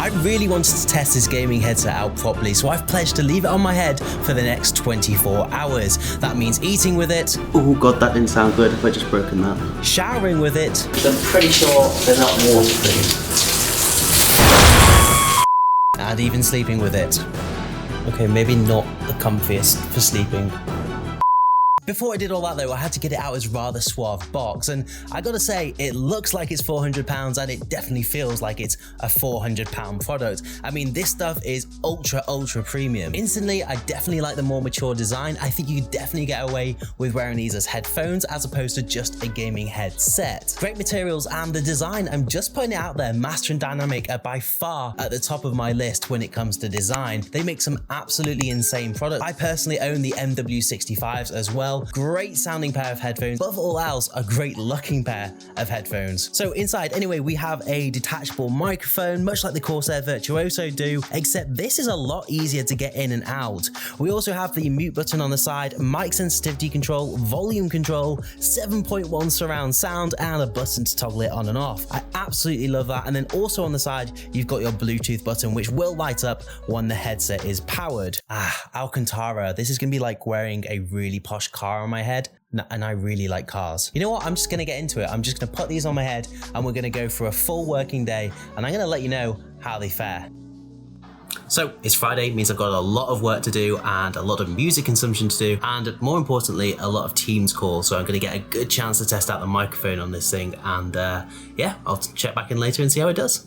I really wanted to test this gaming headset out properly, so I've pledged to leave it on my head for the next 24 hours. That means eating with it. Oh god, that didn't sound good. Have I just broken that? Showering with it. I'm pretty sure they're not waterproof. And even sleeping with it. Okay, maybe not the comfiest for sleeping. Before I did all that though, I had to get it out as rather suave box, and I gotta say, it looks like it's £400 and it definitely feels like it's a £400 product. I mean, this stuff is ultra premium. Instantly, I definitely like the more mature design. I think you could definitely get away with wearing these as headphones as opposed to just a gaming headset. Great materials and the design, I'm just putting it out there, Master and Dynamic are by far at the top of my list when it comes to design. They make some absolutely insane products. I personally own the MW65s as well. Great sounding pair of headphones, above all else, a great looking pair of headphones. So inside, anyway, we have a detachable microphone, much like the Corsair Virtuoso do, except this is a lot easier to get in and out. We also have the mute button on the side, mic sensitivity control, volume control, 7.1 surround sound, and a button to toggle it on and off. I absolutely love that. And then also on the side, you've got your Bluetooth button, which will light up when the headset is powered. Alcantara, this is gonna be like wearing a really posh car on my head, and I really like cars. You know what, I'm just gonna get into it. I'm just gonna put these on my head and we're gonna go for a full working day, and I'm gonna let you know how they fare. So it's Friday, means I've got a lot of work to do and a lot of music consumption to do, and more importantly, a lot of Teams calls. So I'm gonna get a good chance to test out the microphone on this thing, and yeah, I'll check back in later and see how it does.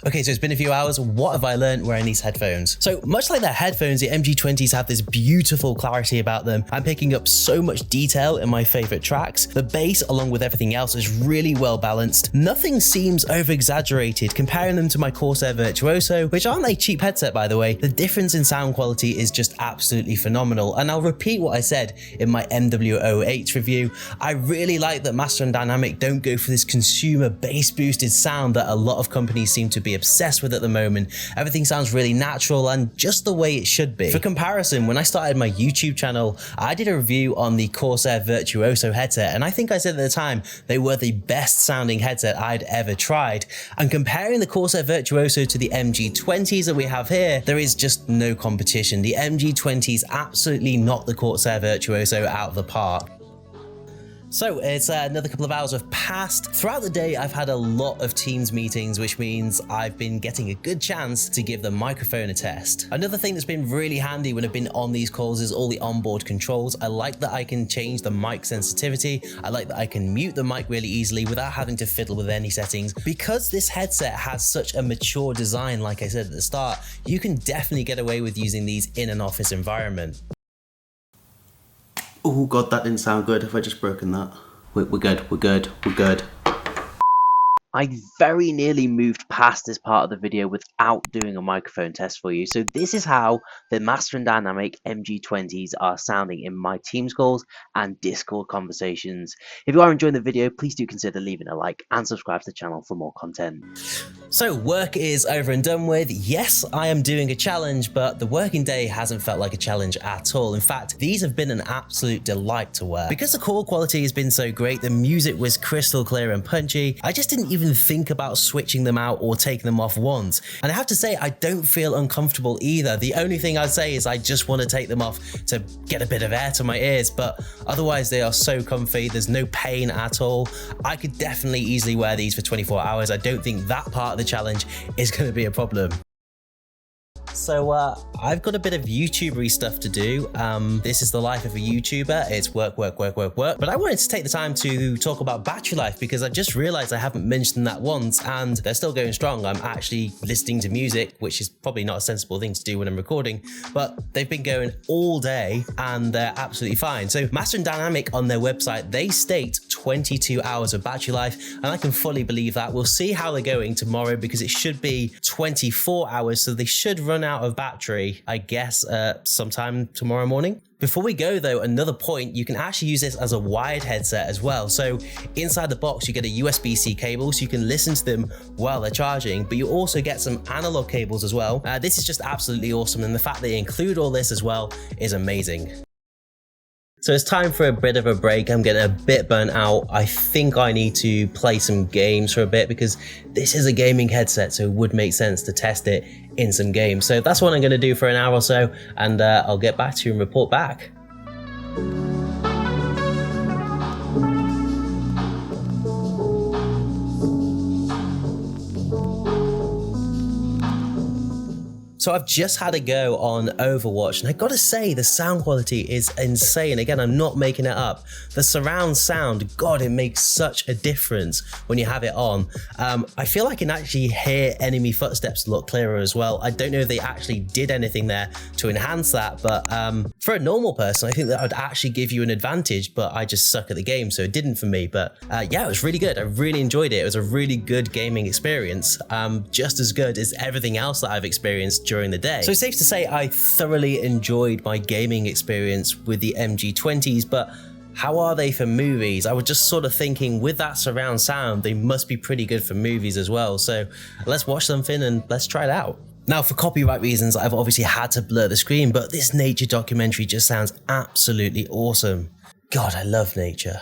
Okay, so it's been a few hours. What have I learned wearing these headphones? So much like their headphones, the MG20s have this beautiful clarity about them. I'm picking up so much detail in my favorite tracks. The bass, along with everything else, is really well balanced. Nothing seems over exaggerated. Comparing them to my Corsair Virtuoso, which aren't a cheap headset by the way, the difference in sound quality is just absolutely phenomenal. And I'll repeat what I said in my MW08 review. I really like that Master and Dynamic don't go for this consumer bass boosted sound that a lot of companies seem to be obsessed with at the moment. Everything sounds really natural and just the way it should be. For comparison, when I started my YouTube channel, I did a review on the Corsair Virtuoso headset, and I think I said at the time they were the best sounding headset I'd ever tried. And comparing the Corsair Virtuoso to the MG20s that we have here, there is just no competition. The MG20s absolutely knocked the Corsair Virtuoso out of the park. So it's another couple of hours have passed. Throughout the day, I've had a lot of Teams meetings, which means I've been getting a good chance to give the microphone a test. Another thing that's been really handy when I've been on these calls is all the onboard controls. I like that I can change the mic sensitivity. I like that I can mute the mic really easily without having to fiddle with any settings. Because this headset has such a mature design, like I said at the start, you can definitely get away with using these in an office environment. Oh god, that didn't sound good. Have I just broken that? We're good. I very nearly moved past this part of the video without doing a microphone test for you. So this is how the Master and Dynamic MG20s are sounding in my Teams calls and Discord conversations. If you are enjoying the video, please do consider leaving a like and subscribe to the channel for more content. So work is over and done with. Yes, I am doing a challenge, but the working day hasn't felt like a challenge at all. In fact, these have been an absolute delight to wear. Because the call quality has been so great, the music was crystal clear and punchy, I just didn't even think about switching them out or taking them off once. And I have to say, I don't feel uncomfortable either. The only thing I'd say is I just want to take them off to get a bit of air to my ears, but otherwise they are so comfy. There's no pain at all. I could definitely easily wear these for 24 hours. I don't think that part of the challenge is going to be a problem. So I've got a bit of YouTubery stuff to do. This is the life of a YouTuber. It's work. But I wanted to take the time to talk about battery life because I just realized I haven't mentioned that once and they're still going strong. I'm actually listening to music, which is probably not a sensible thing to do when I'm recording, but they've been going all day and they're absolutely fine. So Master and Dynamic on their website, they state 22 hours of battery life, and I can fully believe that. We'll see how they're going tomorrow because it should be 24 hours, so they should run out of battery, I guess, sometime tomorrow morning. Before we go though, another point, you can actually use this as a wired headset as well. So inside the box, you get a USB-C cable so you can listen to them while they're charging, but you also get some analog cables as well. This is just absolutely awesome, and the fact they include all this as well is amazing. So it's time for a bit of a break. I'm getting a bit burnt out. I think I need to play some games for a bit because this is a gaming headset, so it would make sense to test it in some games. So that's what I'm going to do for an hour or so, and I'll get back to you and report back. So I've just had a go on Overwatch, and I gotta say the sound quality is insane. Again, I'm not making it up. The surround sound, God, it makes such a difference when you have it on. I feel I can actually hear enemy footsteps a lot clearer as well. I don't know if they actually did anything there to enhance that, but for a normal person, I think that would actually give you an advantage, but I just suck at the game, so it didn't for me. But yeah, it was really good. I really enjoyed it. It was a really good gaming experience, just as good as everything else that I've experienced during the day. So safe to say I thoroughly enjoyed my gaming experience with the MG20s, but how are they for movies? I was just sort of thinking with that surround sound, they must be pretty good for movies as well. So let's watch something and let's try it out. Now, for copyright reasons, I've obviously had to blur the screen, but this nature documentary just sounds absolutely awesome. God, I love nature.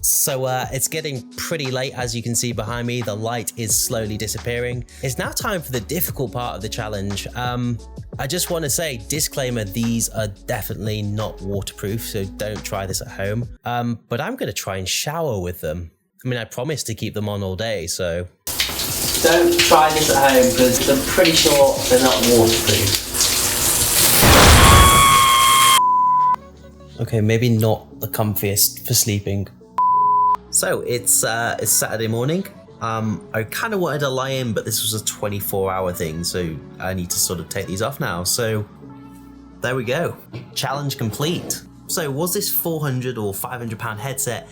So it's getting pretty late, as you can see behind me. The light is slowly disappearing. It's now time for the difficult part of the challenge. I just want to say, disclaimer, these are definitely not waterproof, so don't try this at home. But I'm going to try and shower with them. I mean, I promised to keep them on all day, so... Don't try this at home, because I'm pretty sure they're not waterproof. Okay, maybe not the comfiest for sleeping. So it's Saturday morning. I kind of wanted to lie in, but this was a 24-hour thing, so I need to sort of take these off now. So there we go. Challenge complete. So was this £400 or £500 headset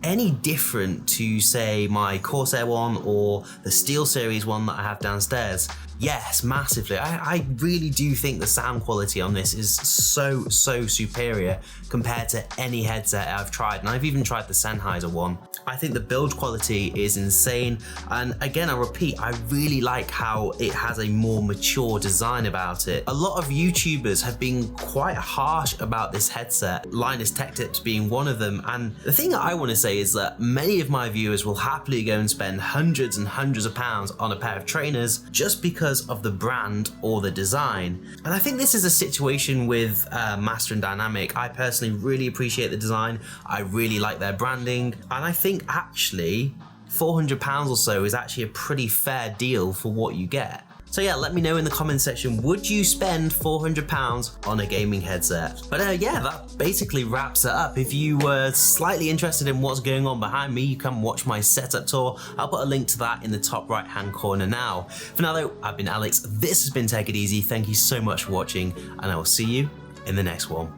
any different to, say, my Corsair one or the SteelSeries one that I have downstairs? Yes, massively. I really do think the sound quality on this is so superior compared to any headset I've tried, and I've even tried the Sennheiser one. I think the build quality is insane, and again, I repeat, I really like how it has a more mature design about it. A lot of YouTubers have been quite harsh about this headset, Linus Tech Tips being one of them, and the thing that I want to say is that many of my viewers will happily go and spend hundreds and hundreds of pounds on a pair of trainers just because of the brand or the design. And I think this is a situation with Master and Dynamic. I personally really appreciate the design. I really like their branding, and I think actually £400 or so is actually a pretty fair deal for what you get. So yeah, let me know in the comment section, would you spend £400 on a gaming headset? But yeah, that basically wraps it up. If you were slightly interested in what's going on behind me, you can watch my setup tour. I'll put a link to that in the top right hand corner now. For now though, I've been Alex, this has been Take It Easy. Thank you so much for watching, and I will see you in the next one.